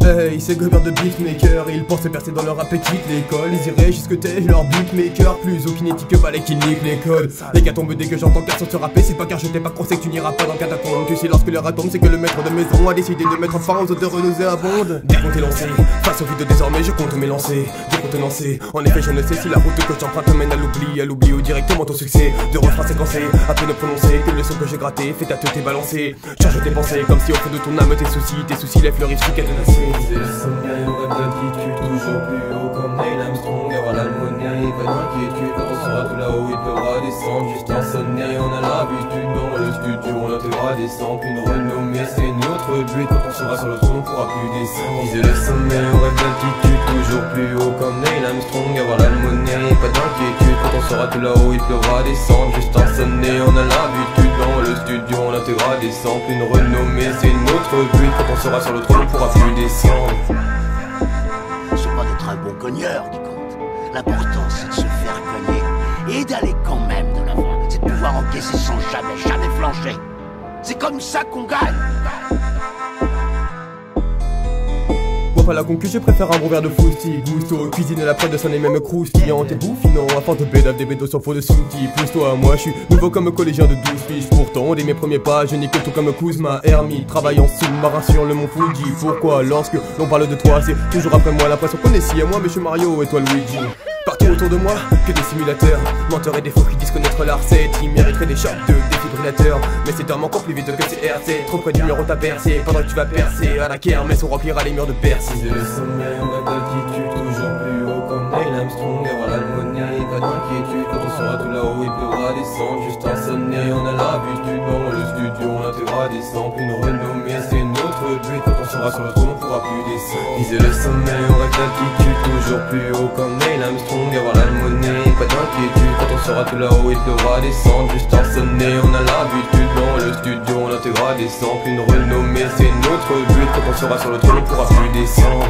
Hey, ces gobeurs de beatmakers, ils pensent percer dans leur rap et quittent l'école. Ils iraient jusque t'es leur beatmaker, plus aucune éthique que balai qui nique les codes. Les gars tombent dès que j'entends personne se rapper, c'est pas car je t'ai pas conseillé que tu n'iras pas dans catacombe. Que si lorsque l'heure tombe, c'est que le maître de maison a décidé de mettre fin aux odeurs nauséabondes. Dès qu'on t'est lancé, face au vide désormais je compte m'élancer, je compte lancer. En effet je ne sais si la route que j'emprunte mène à l'oubli ou directement au succès. De refrains séquencés, à peine prononcés, que le son que j'ai gratté fait ta tête balancer. Charge tes pensées comme si au fond de ton âme tes soucis les fleurissent qu'à tenacer. C'est le sommeil, on rêve d'altitude, toujours plus haut comme Neil Armstrong. Avoir l'almonie, pas d'inquiétude, quand on sera tout là-haut il pleura descendre. Juste un sommeil, on a l'habitude, dans le studio on notera descendre. Une renommée c'est notre but, quand on sera sur le trône on pourra plus descendre. Disait le sommeil, on rêve d'altitude, toujours plus haut comme Neil Armstrong. Avoir l'almonie, pas d'inquiétude, quand on sera tout là-haut il pleura descendre. Juste un sommeil, on a l'habitude, dans le studio on notera descendre. Une renommée c'est notre but, quand on sera sur le trône on pourra plus descendre. C'est pas d'être un bon cogneur qui compte. L'important c'est de se faire cogner et d'aller quand même de l'avant. C'est de pouvoir encaisser sans jamais flancher. C'est comme ça qu'on gagne. Bois pas la concu, je préfère un bon verre de Fousti. Gusto, cuisine la preuve de son et même croustillant. T'es bouffinant, afin de bédave des bédos sans faux de souki. Plus toi, moi je suis nouveau comme collégien de 12 fiches. Pourtant, dès mes premiers pas, je n'ai que tout comme Kuzma, Hermie, travaillant sous-marin sur le mont Fuji. Pourquoi, lorsque l'on parle de toi, c'est toujours après moi l'impression qu'on est si à moi, monsieur Mario et toi Luigi. Partout autour de moi, que des simulateurs, menteurs et des faux qui disent connaître la recette. Ils mériteraient des chocs de défibrillateurs, mais c'est un encore plus vite que CRC. Trop près du mur on t'a percé, pendant que tu vas percer à la kermesse on remplira les murs de Perse. C'est le sommeil, on rêve d'altitude, toujours plus haut comme Neil Armstrong. Avoir l'almonie, pas d'inquiétude, quand on sera tout là-haut il pleura descendre. Juste un sommeil, on a l'habitude, dans le studio on intégrera des samples. Une renommée c'est notre but, quand on sera sur le trône on pourra plus descendre. Disait le sommeil, on rêve d'altitude, toujours plus haut comme Neil Armstrong. Avoir l'almonie, pas d'inquiétude, quand on sera tout là-haut il pleura descendre. Juste un sommeil, on a l'habitude, dans le studio on intégrera des samples. Une renommée c'est notre but, quand on sera sur le trône on pourra plus descendre.